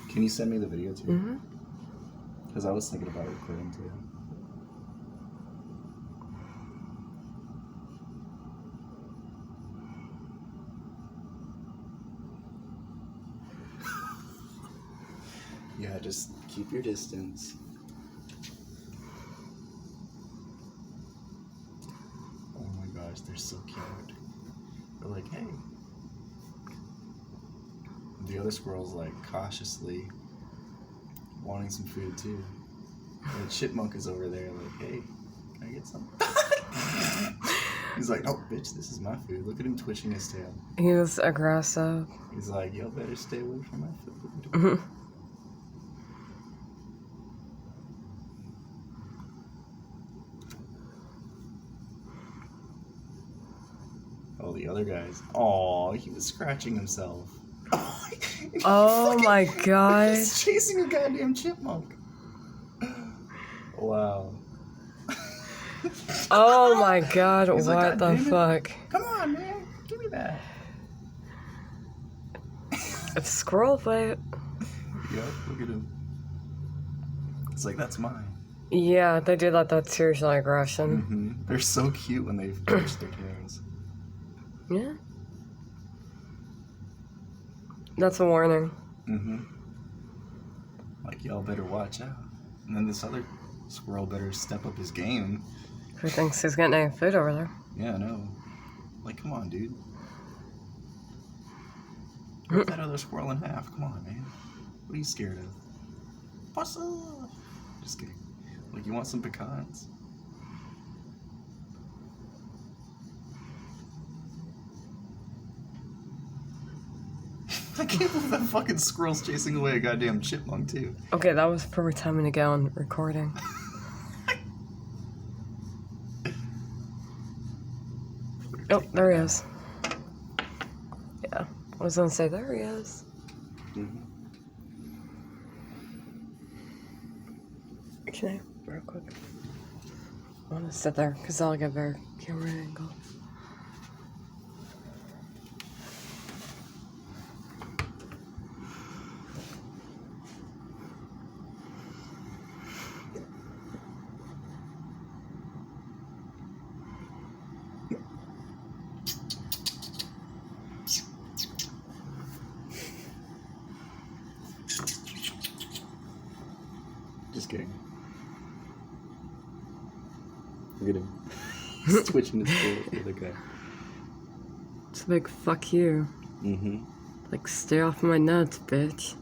Can you send me the video too? Mm-hmm. Because I was thinking about recording too. Yeah, just keep your distance. Oh my gosh, they're so cute. They're like, hey. The other squirrel's like cautiously wanting some food too. And the chipmunk is over there like, hey, can I get some? He's like, oh, bitch, this is my food. Look at him twitching his tail. He was aggressive. He's like, y'all better stay away from my food. Mm-hmm. Oh, the other guys. Oh, he was scratching himself. Oh my gosh. He's chasing a goddamn chipmunk. Wow. Oh my god, He's like, what the "God damn it. fuck? Come on, man. Give me that. It's squirrel fight. Yep, look at him. It's like, that's mine. Yeah, they do that. That's seriously aggression. Mm-hmm. They're so cute when they twitch their tails. Yeah. That's a warning. Mm-hmm. Like, y'all better watch out. And then this other squirrel better step up his game. Who thinks he's getting any food over there? Yeah, I know. Like, come on, dude. Rip that other squirrel in half. Come on, man. What are you scared of? What's up? Just kidding. Like, you want some pecans? I can't believe that fucking squirrel's chasing away a goddamn chipmunk, too. Okay, that was perfect timing to get on recording. Oh, there he is. Yeah, I was gonna say, there he is. Mm-hmm. Can I, real quick? I wanna sit there, because I'll get better camera angle. Just kidding. Look at him. He's twitching his tail at the other guy. It's a big fuck you. Mm-hmm. Like, stay off my nuts, bitch.